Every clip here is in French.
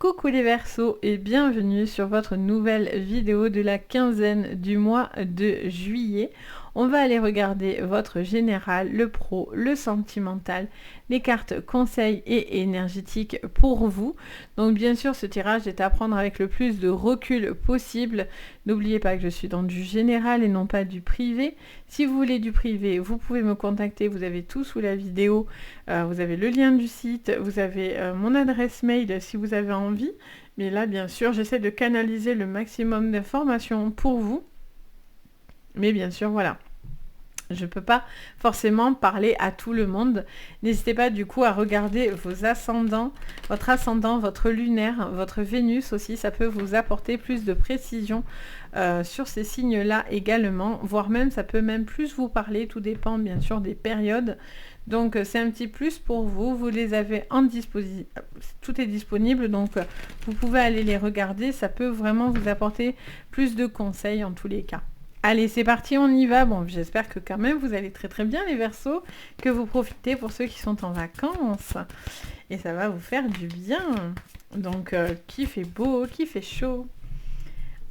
Coucou les Verseaux et bienvenue sur votre nouvelle vidéo de la quinzaine du mois de juillet. On va aller regarder votre général, le pro, le sentimental, les cartes conseils et énergétiques pour vous. Donc bien sûr ce tirage est à prendre avec le plus de recul possible. N'oubliez pas que je suis dans du général et non pas du privé. Si vous voulez du privé, vous pouvez me contacter, vous avez tout sous la vidéo. Vous avez le lien du site, vous avez mon adresse mail si vous avez envie. Mais là bien sûr j'essaie de canaliser le maximum d'informations pour vous. Mais bien sûr, voilà, je ne peux pas forcément parler à tout le monde. N'hésitez pas du coup à regarder vos ascendants, votre lunaire, votre Vénus aussi. Ça peut vous apporter plus de précision sur ces signes-là également. Voire même, ça peut même plus vous parler. Tout dépend bien sûr des périodes. Donc c'est un petit plus pour vous. Vous les avez en disposition. Tout est disponible. Donc vous pouvez aller les regarder. Ça peut vraiment vous apporter plus de conseils en tous les cas. Allez, c'est parti, on y va. Bon, j'espère que quand même vous allez très très bien les Verseaux, que vous profitez pour ceux qui sont en vacances. Et ça va vous faire du bien. Donc, qui fait beau, qui fait chaud.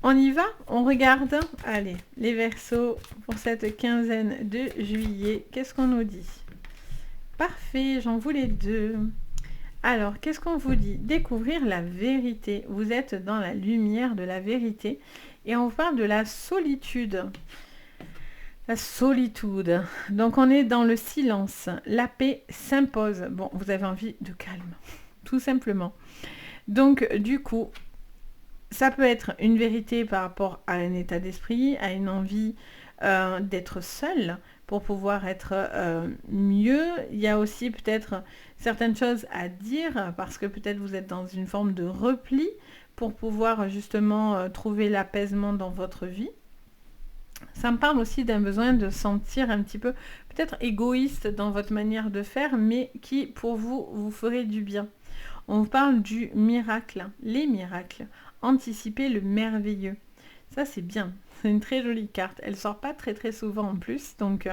On y va, on regarde. Allez, les Verseaux, pour cette quinzaine de juillet, qu'est-ce qu'on nous dit? Parfait, j'en voulais deux. Alors, qu'est-ce qu'on vous dit? Découvrir la vérité. Vous êtes dans la lumière de la vérité. Et on parle de la solitude. La solitude. Donc, on est dans le silence. La paix s'impose. Bon, vous avez envie de calme. Tout simplement. Donc, du coup, ça peut être une vérité par rapport à un état d'esprit, à une envie d'être seul pour pouvoir être mieux. Il y a aussi peut-être certaines choses à dire parce que peut-être vous êtes dans une forme de repli pour pouvoir justement trouver l'apaisement dans votre vie. Ça me parle aussi d'un besoin de sentir un petit peu peut-être égoïste dans votre manière de faire, mais qui pour vous, vous ferait du bien. On parle du miracle, les miracles, anticiper le merveilleux. Ça c'est bien, c'est une très jolie carte. Elle sort pas très très souvent en plus, donc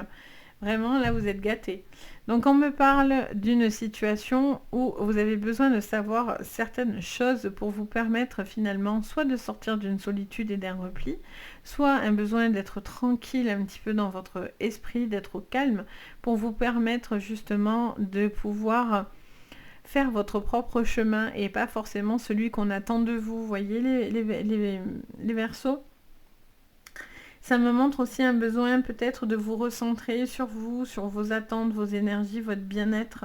vraiment là vous êtes gâtés. Donc on me parle d'une situation où vous avez besoin de savoir certaines choses pour vous permettre finalement soit de sortir d'une solitude et d'un repli, soit un besoin d'être tranquille un petit peu dans votre esprit, d'être au calme, pour vous permettre justement de pouvoir faire votre propre chemin et pas forcément celui qu'on attend de vous. Vous voyez les Verseaux? Ça me montre aussi un besoin peut-être de vous recentrer sur vous, sur vos attentes, vos énergies, votre bien-être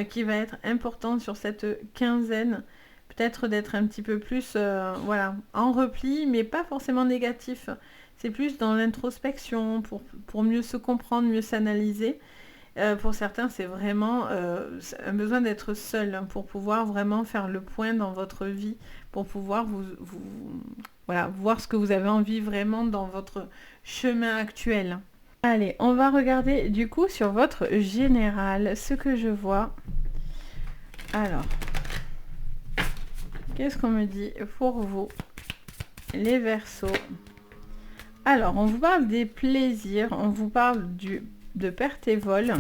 qui va être important sur cette quinzaine. Peut-être d'être un petit peu plus voilà, en repli, mais pas forcément négatif. C'est plus dans l'introspection pour mieux se comprendre, mieux s'analyser. Pour certains, c'est vraiment un besoin d'être seul hein, pour pouvoir vraiment faire le point dans votre vie, pour pouvoir voilà, voir ce que vous avez envie vraiment dans votre chemin actuel. Allez, on va regarder du coup sur votre général, ce que je vois. Alors, qu'est-ce qu'on me dit pour vous, les Verseaux? Alors, on vous parle des plaisirs, on vous parle de perte et vol.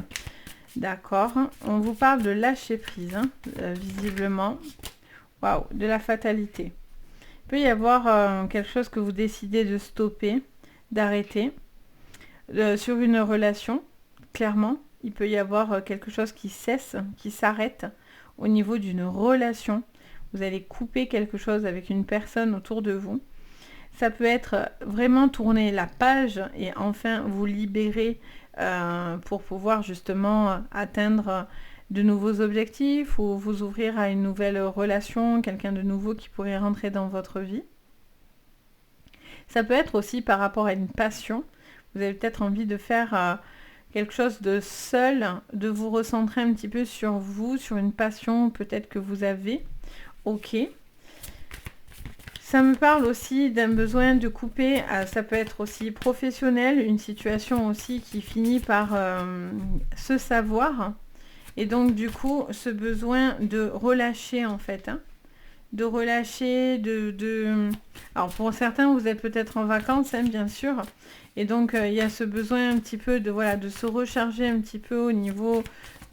D'accord. On vous parle de lâcher prise, hein, visiblement. Waouh, de la fatalité. Il peut y avoir quelque chose que vous décidez de stopper, d'arrêter. Sur une relation, clairement, il peut y avoir quelque chose qui cesse, qui s'arrête au niveau d'une relation. Vous allez couper quelque chose avec une personne autour de vous. Ça peut être vraiment tourner la page et enfin vous libérer pour pouvoir justement atteindre de nouveaux objectifs ou vous ouvrir à une nouvelle relation, quelqu'un de nouveau qui pourrait rentrer dans votre vie. Ça peut être aussi par rapport à une passion. Vous avez peut-être envie de faire quelque chose de seul, de vous recentrer un petit peu sur vous, sur une passion peut-être que vous avez. Ok. Ça me parle aussi d'un besoin de couper, ça peut être aussi professionnel, une situation aussi qui finit par se savoir. Et donc du coup, ce besoin de relâcher en fait. Hein, de relâcher, Alors pour certains, vous êtes peut-être en vacances, hein, bien sûr. Et donc il y a ce besoin un petit peu de, voilà, de se recharger un petit peu au niveau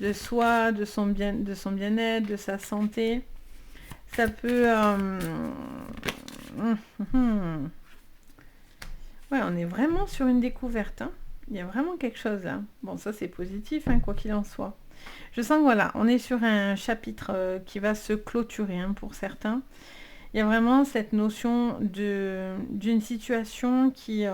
de soi, de son bien-être, de sa santé. Ça peut... Ouais, on est vraiment sur une découverte. Hein. Il y a vraiment quelque chose là. Bon, ça c'est positif, hein, quoi qu'il en soit. Je sens que voilà, on est sur un chapitre qui va se clôturer hein, pour certains. Il y a vraiment cette notion d'une situation qui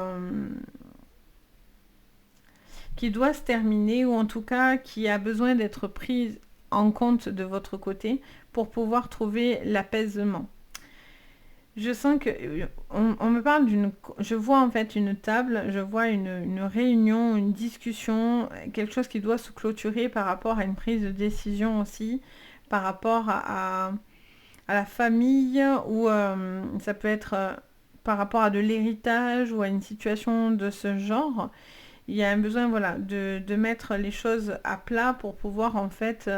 doit se terminer, ou en tout cas qui a besoin d'être prise en compte de votre côté pour pouvoir trouver l'apaisement. Je sens que on me parle je vois en fait une table, je vois une réunion, une discussion, quelque chose qui doit se clôturer par rapport à une prise de décision aussi, par rapport à la famille, ou ça peut être par rapport à de l'héritage ou à une situation de ce genre. Il y a un besoin voilà, de mettre les choses à plat pour pouvoir en fait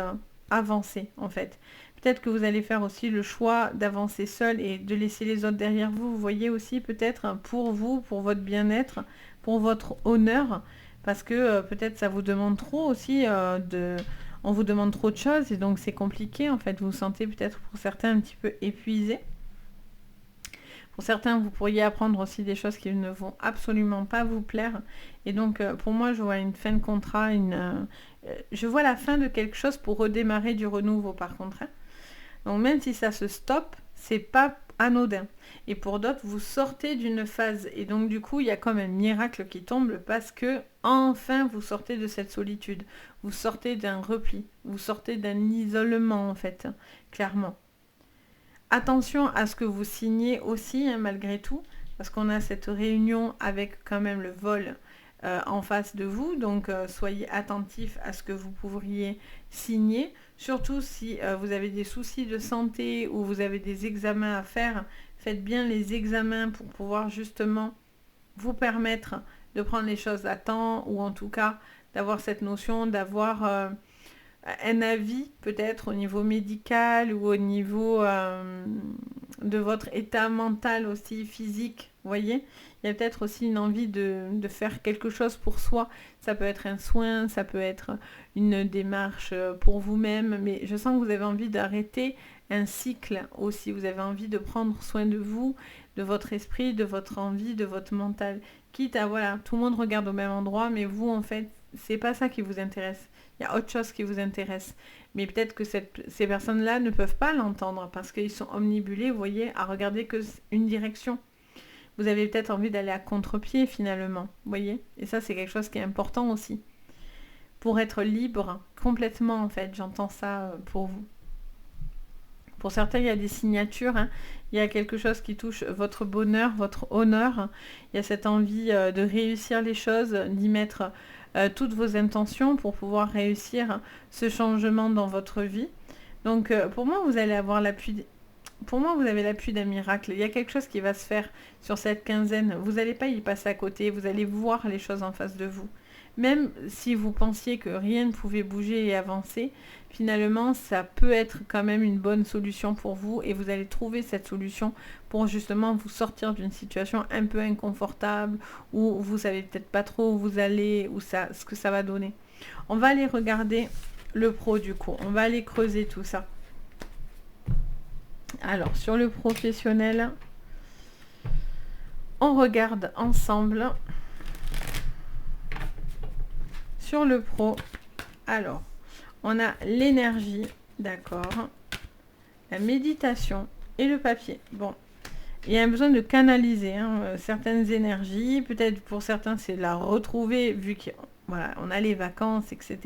avancer en fait. Peut-être que vous allez faire aussi le choix d'avancer seul et de laisser les autres derrière vous. Vous voyez aussi peut-être pour vous, pour votre bien-être, pour votre honneur, parce que peut-être ça vous demande trop aussi on vous demande trop de choses et donc c'est compliqué en fait. Vous vous sentez peut-être pour certains un petit peu épuisé. Pour certains, vous pourriez apprendre aussi des choses qui ne vont absolument pas vous plaire. Et donc, pour moi, je vois une fin de contrat, je vois la fin de quelque chose pour redémarrer du renouveau, par contre. Hein. Donc, même si ça se stoppe, c'est pas anodin. Et pour d'autres, vous sortez d'une phase. Et donc, du coup, il y a comme un miracle qui tombe parce que, enfin, vous sortez de cette solitude. Vous sortez d'un repli. Vous sortez d'un isolement, en fait, hein, clairement. Attention à ce que vous signez aussi, hein, malgré tout, parce qu'on a cette réunion avec quand même le vol en face de vous, donc soyez attentifs à ce que vous pourriez signer, surtout si vous avez des soucis de santé ou vous avez des examens à faire, faites bien les examens pour pouvoir justement vous permettre de prendre les choses à temps, ou en tout cas d'avoir cette notion d'avoir un avis peut-être au niveau médical ou au niveau de votre état mental aussi, physique, vous voyez. Il y a peut-être aussi une envie de faire quelque chose pour soi. Ça peut être un soin, ça peut être une démarche pour vous-même, mais je sens que vous avez envie d'arrêter un cycle aussi. Vous avez envie de prendre soin de vous, de votre esprit, de votre envie, de votre mental. Quitte à, voilà, tout le monde regarde au même endroit, mais vous, en fait, c'est pas ça qui vous intéresse. Il y a autre chose qui vous intéresse. Mais peut-être que ces personnes-là ne peuvent pas l'entendre parce qu'ils sont omnibulés, vous voyez, à regarder que une direction. Vous avez peut-être envie d'aller à contre-pied finalement, vous voyez. Et ça, c'est quelque chose qui est important aussi. Pour être libre, complètement en fait, j'entends ça pour vous. Pour certains, il y a des signatures, hein. Il y a quelque chose qui touche votre bonheur, votre honneur. Il y a cette envie de réussir les choses, d'y mettre toutes vos intentions pour pouvoir réussir ce changement dans votre vie. Donc pour moi, vous allez avoir l'appui. Pour moi, vous avez l'appui d'un miracle. Il y a quelque chose qui va se faire sur cette quinzaine. Vous n'allez pas y passer à côté. Vous allez voir les choses en face de vous. Même si vous pensiez que rien ne pouvait bouger et avancer, finalement, ça peut être quand même une bonne solution pour vous et vous allez trouver cette solution pour justement vous sortir d'une situation un peu inconfortable où vous savez peut-être pas trop où vous allez, ce que ça va donner. On va aller regarder le pro du coup. On va aller creuser tout ça. Alors, sur le professionnel, on regarde ensemble. Sur le pro, alors, on a l'énergie, d'accord, la méditation et le papier. Bon, il y a un besoin de canaliser certaines énergies. Peut-être pour certains, c'est la retrouver vu qu'on a les vacances, etc.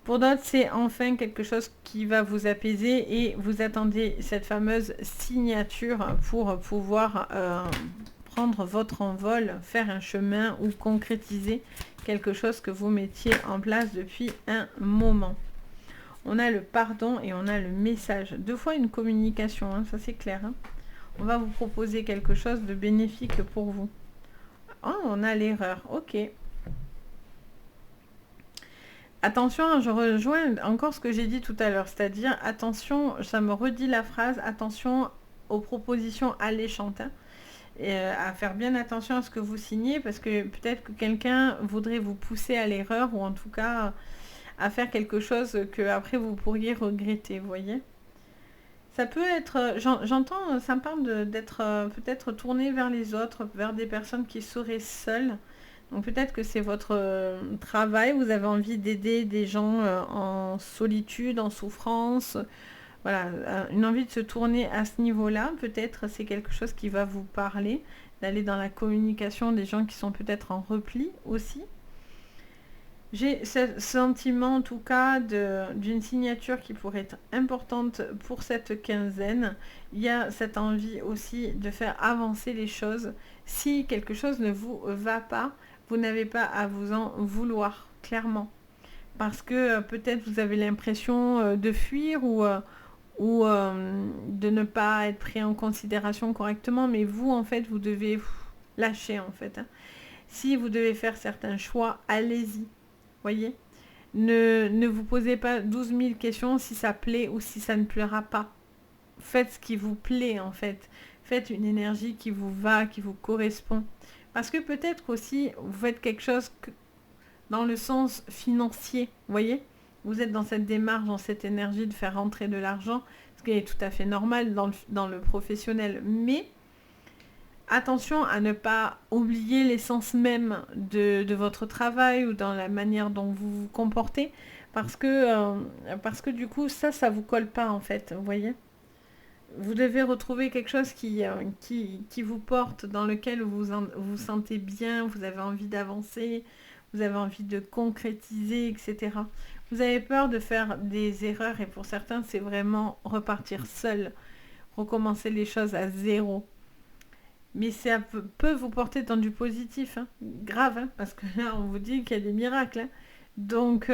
Pour d'autres, c'est enfin quelque chose qui va vous apaiser et vous attendez cette fameuse signature pour pouvoir prendre votre envol, faire un chemin ou concrétiser quelque chose que vous mettiez en place depuis un moment. On a le pardon et on a le message. Deux fois une communication, hein, ça c'est clair. Hein. On va vous proposer quelque chose de bénéfique pour vous. Oh, on a l'erreur, ok. Attention, je rejoins encore ce que j'ai dit tout à l'heure, c'est-à-dire, attention, ça me redit la phrase, attention aux propositions alléchantes. Hein. Et à faire bien attention à ce que vous signez parce que peut-être que quelqu'un voudrait vous pousser à l'erreur ou en tout cas à faire quelque chose que après vous pourriez regretter, vous voyez. Ça peut être, j'entends, ça me parle d'être peut-être tourné vers les autres, vers des personnes qui seraient seules. Donc peut-être que c'est votre travail, vous avez envie d'aider des gens en solitude, en souffrance. Voilà, une envie de se tourner à ce niveau-là. Peut-être c'est quelque chose qui va vous parler, d'aller dans la communication des gens qui sont peut-être en repli aussi. J'ai ce sentiment en tout cas d'une signature qui pourrait être importante pour cette quinzaine. Il y a cette envie aussi de faire avancer les choses. Si quelque chose ne vous va pas, vous n'avez pas à vous en vouloir, clairement. Parce que peut-être vous avez l'impression de fuir ou de ne pas être pris en considération correctement, mais vous en fait vous devez lâcher en fait. Hein. Si vous devez faire certains choix, allez-y. Voyez, ne vous posez pas 12 000 questions si ça plaît ou si ça ne plaira pas. Faites ce qui vous plaît en fait. Faites une énergie qui vous va, qui vous correspond. Parce que peut-être aussi, vous faites quelque chose dans le sens financier. Voyez, vous êtes dans cette démarche, dans cette énergie de faire rentrer de l'argent, ce qui est tout à fait normal dans le professionnel. Mais attention à ne pas oublier l'essence même de votre travail ou dans la manière dont vous vous comportez parce que du coup ça vous colle pas en fait, vous voyez. Vous devez retrouver quelque chose qui vous porte, dans lequel vous sentez bien, vous avez envie d'avancer, vous avez envie de concrétiser, etc. Vous avez peur de faire des erreurs et pour certains c'est vraiment repartir seul, recommencer les choses à zéro. Mais ça peut vous porter dans du positif, hein. Grave, hein, parce que là, on vous dit qu'il y a des miracles. Hein. Donc,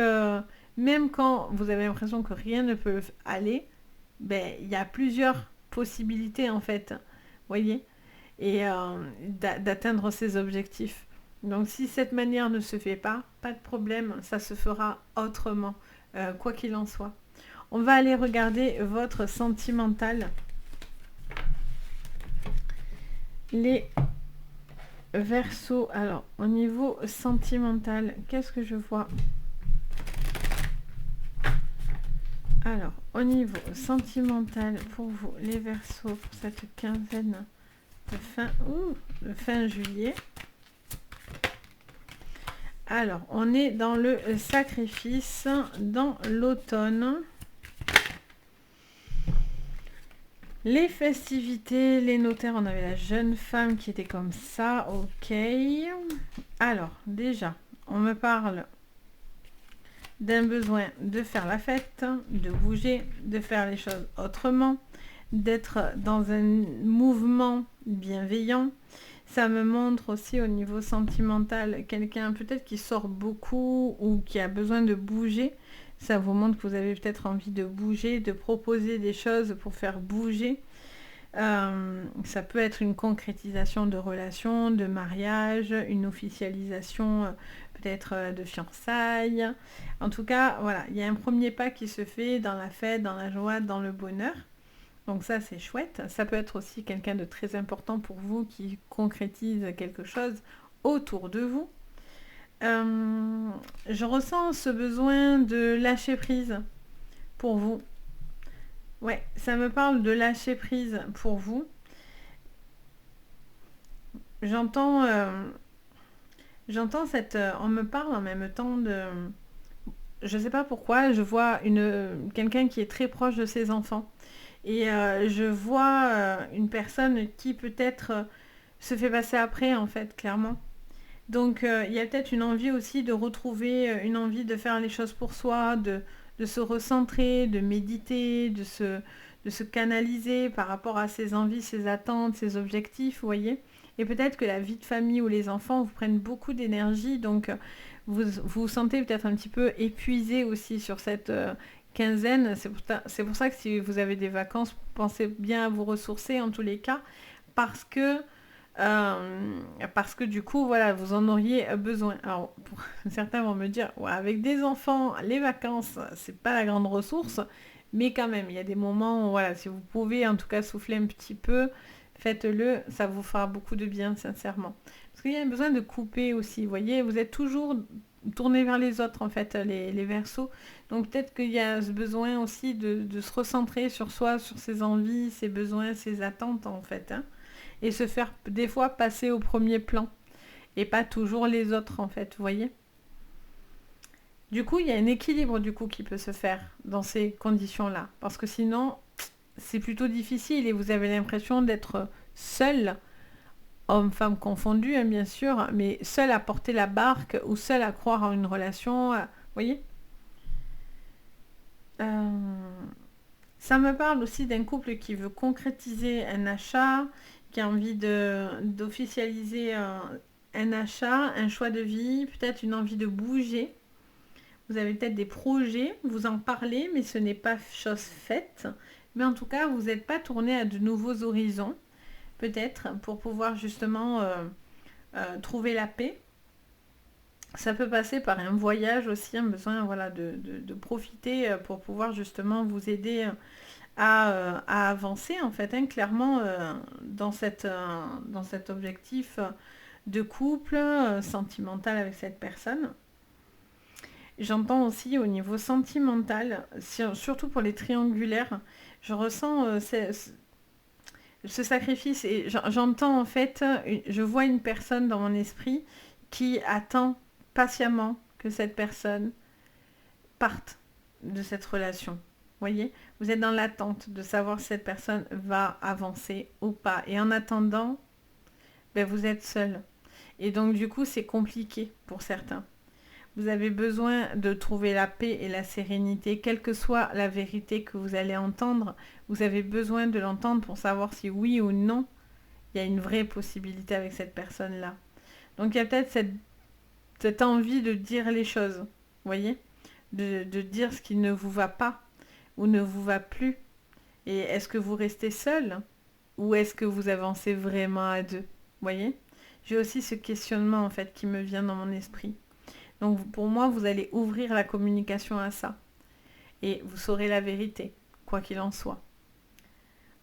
même quand vous avez l'impression que rien ne peut aller, ben, il y a plusieurs possibilités, en fait, voyez, et d'atteindre ces objectifs. Donc, si cette manière ne se fait pas de problème, ça se fera autrement, quoi qu'il en soit. On va aller regarder votre sentimental. Les Verseaux, alors au niveau sentimental, qu'est-ce que je vois? Alors, au niveau sentimental, pour vous, les Verseaux, pour cette quinzaine de fin juillet. Alors, on est dans le sacrifice, dans l'automne. Les festivités, les notaires, on avait la jeune femme qui était comme ça, ok. Alors, déjà, on me parle d'un besoin de faire la fête, de bouger, de faire les choses autrement, d'être dans un mouvement bienveillant. Ça me montre aussi au niveau sentimental quelqu'un peut-être qui sort beaucoup ou qui a besoin de bouger. Ça vous montre que vous avez peut-être envie de bouger, de proposer des choses pour faire bouger. Ça peut être une concrétisation de relation, de mariage, une officialisation peut-être de fiançailles. En tout cas, voilà, il y a un premier pas qui se fait dans la fête, dans la joie, dans le bonheur. Donc ça, c'est chouette. Ça peut être aussi quelqu'un de très important pour vous qui concrétise quelque chose autour de vous. Je ressens ce besoin de lâcher prise pour vous. Ouais, ça me parle de lâcher prise pour vous. J'entends cette... on me parle en même temps de... Je sais pas pourquoi, je vois quelqu'un qui est très proche de ses enfants. Et je vois une personne qui peut-être se fait passer après, en fait, clairement. Donc il y a peut-être une envie aussi de retrouver, une envie de faire les choses pour soi, de se recentrer, de méditer, de se canaliser par rapport à ses envies, ses attentes, ses objectifs, vous voyez. Et peut-être que la vie de famille ou les enfants vous prennent beaucoup d'énergie, donc vous vous sentez peut-être un petit peu épuisé aussi sur cette quinzaine. C'est pour ça que si vous avez des vacances, pensez bien à vous ressourcer en tous les cas, parce que du coup, voilà, vous en auriez besoin. Alors, certains vont me dire, ouais, avec des enfants, les vacances, c'est pas la grande ressource, mais quand même, il y a des moments où, voilà, si vous pouvez en tout cas souffler un petit peu, faites-le, ça vous fera beaucoup de bien, sincèrement. Parce qu'il y a besoin de couper aussi, vous voyez, vous êtes toujours tournés vers les autres, en fait, les Verseaux. Donc peut-être qu'il y a ce besoin aussi de se recentrer sur soi, sur ses envies, ses besoins, ses attentes, en fait. Hein, et se faire des fois passer au premier plan. Et pas toujours les autres, en fait, vous voyez. Du coup, il y a un équilibre du coup qui peut se faire dans ces conditions-là. Parce que sinon, c'est plutôt difficile et vous avez l'impression d'être seul, homme-femme confondu, hein, bien sûr, mais seul à porter la barque ou seul à croire en une relation. Vous voyez. Ça me parle aussi d'un couple qui veut concrétiser un achat, qui a envie d'officialiser un achat, un choix de vie, peut-être une envie de bouger. Vous avez peut-être des projets, vous en parlez, mais ce n'est pas chose faite. Mais en tout cas, vous n'êtes pas tourné à de nouveaux horizons, peut-être, pour pouvoir justement trouver la paix. Ça peut passer par un voyage aussi, un besoin voilà, de profiter pour pouvoir justement vous aider à avancer, en fait, hein, clairement, dans cet objectif de couple sentimental avec cette personne. J'entends aussi au niveau sentimental, surtout pour les triangulaires, je ressens ce sacrifice et j'entends en fait, je vois une personne dans mon esprit qui attend patiemment que cette personne parte de cette relation. Vous voyez, vous êtes dans l'attente de savoir si cette personne va avancer ou pas. Et en attendant, ben, vous êtes seul. Et donc du coup, c'est compliqué pour certains. Vous avez besoin de trouver la paix et la sérénité, quelle que soit la vérité que vous allez entendre. Vous avez besoin de l'entendre pour savoir si oui ou non, il y a une vraie possibilité avec cette personne-là. Donc il y a peut-être cette envie de dire les choses, vous voyez, de dire ce qui ne vous va pas ou ne vous va plus. Et est-ce que vous restez seul ou est-ce que vous avancez vraiment à deux, vous voyez? J'ai aussi ce questionnement en fait qui me vient dans mon esprit. Donc pour moi, vous allez ouvrir la communication à ça. Et vous saurez la vérité, quoi qu'il en soit.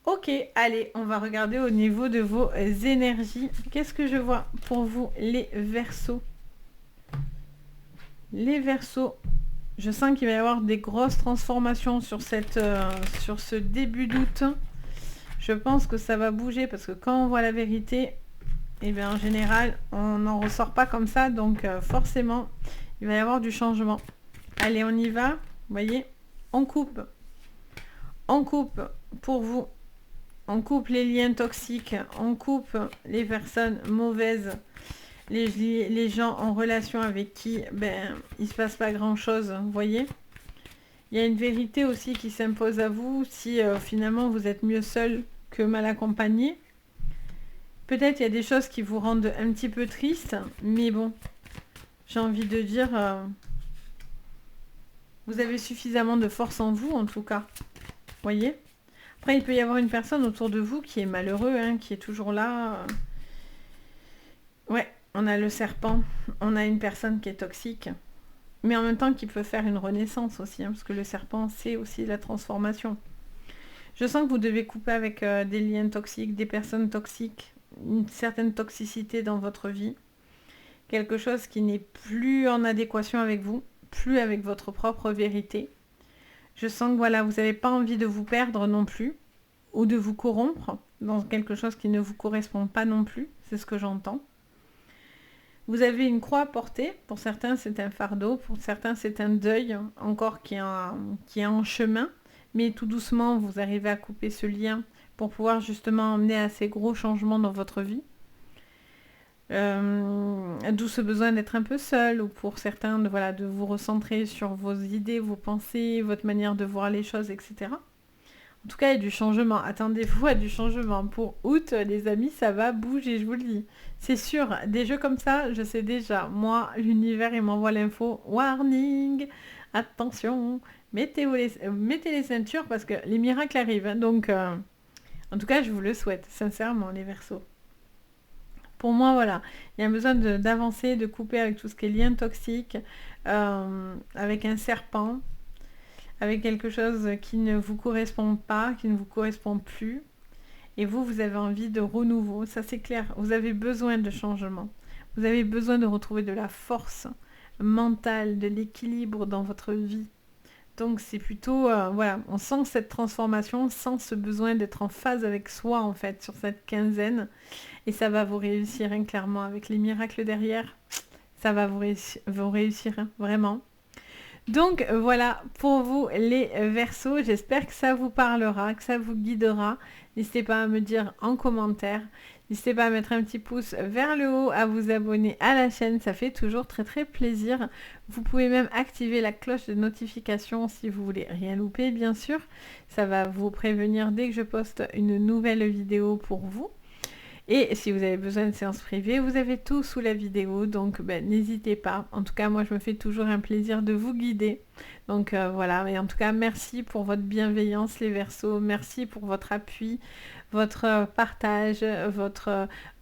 Ok, allez, on va regarder au niveau de vos énergies. Qu'est-ce que je vois pour vous, les Verseaux? Les Verseaux, je sens qu'il va y avoir des grosses transformations sur ce début d'août. Je pense que ça va bouger parce que quand on voit la vérité, et bien en général, on n'en ressort pas comme ça. Donc forcément, il va y avoir du changement. Allez, on y va. Vous voyez, on coupe. On coupe pour vous. On coupe les liens toxiques. On coupe les personnes mauvaises. Les gens en relation avec qui il ne se passe pas grand-chose. Vous voyez, il y a une vérité aussi qui s'impose à vous si finalement vous êtes mieux seul que mal accompagné. Peut-être il y a des choses qui vous rendent un petit peu triste, mais bon, j'ai envie de dire, vous avez suffisamment de force en vous, en tout cas. Voyez. Après, il peut y avoir une personne autour de vous qui est malheureux, hein, qui est toujours là. Ouais, on a le serpent, on a une personne qui est toxique, mais en même temps qui peut faire une renaissance aussi, hein, parce que le serpent, c'est aussi la transformation. Je sens que vous devez couper avec des liens toxiques, des personnes toxiques, une certaine toxicité dans votre vie, quelque chose qui n'est plus en adéquation avec vous, plus avec votre propre vérité. Je sens que voilà, vous n'avez pas envie de vous perdre non plus, ou de vous corrompre dans quelque chose qui ne vous correspond pas non plus, c'est ce que j'entends. Vous avez une croix à porter, pour certains c'est un fardeau, pour certains c'est un deuil encore qui est en chemin, mais tout doucement vous arrivez à couper ce lien pour pouvoir justement emmener à ces gros changements dans votre vie. D'où ce besoin d'être un peu seul, ou pour certains de vous recentrer sur vos idées, vos pensées, votre manière de voir les choses, etc. En tout cas, il y a du changement. Attendez-vous à du changement. Pour août, les amis, ça va bouger, je vous le dis. C'est sûr, des jeux comme ça, je sais déjà. Moi, l'univers, il m'envoie l'info. Warning, attention, mettez les ceintures parce que les miracles arrivent. Hein. Donc, en tout cas, je vous le souhaite, sincèrement, les Verseaux. Pour moi, voilà, il y a besoin d'avancer, de couper avec tout ce qui est lien toxique, avec un serpent, avec quelque chose qui ne vous correspond pas, qui ne vous correspond plus. Et vous avez envie de renouveau, ça c'est clair. Vous avez besoin de changement. Vous avez besoin de retrouver de la force mental, de l'équilibre dans votre vie. Donc c'est plutôt, voilà, on sent cette transformation, on sent ce besoin d'être en phase avec soi en fait sur cette quinzaine. Et ça va vous réussir, hein, clairement, avec les miracles derrière. Ça va vous réussir, hein, vraiment. Donc voilà pour vous les Verseaux, j'espère que ça vous parlera, que ça vous guidera. N'hésitez pas à me dire en commentaire, n'hésitez pas à mettre un petit pouce vers le haut, à vous abonner à la chaîne, ça fait toujours très très plaisir. Vous pouvez même activer la cloche de notification si vous voulez rien louper bien sûr. Ça va vous prévenir dès que je poste une nouvelle vidéo pour vous. Et si vous avez besoin de séances privées, vous avez tout sous la vidéo, donc n'hésitez pas. En tout cas, moi, je me fais toujours un plaisir de vous guider. Donc voilà, et en tout cas, merci pour votre bienveillance, les Verseaux. Merci pour votre appui, votre partage,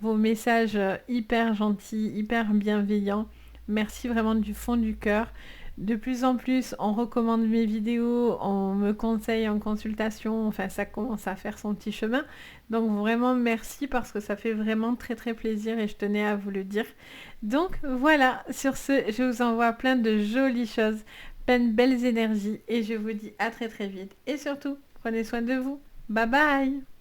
vos messages hyper gentils, hyper bienveillants. Merci vraiment du fond du cœur. De plus en plus, on recommande mes vidéos, on me conseille en consultation, enfin ça commence à faire son petit chemin. Donc vraiment merci parce que ça fait vraiment très très plaisir et je tenais à vous le dire. Donc voilà, sur ce, je vous envoie plein de jolies choses, plein de belles énergies et je vous dis à très très vite. Et surtout, prenez soin de vous. Bye bye!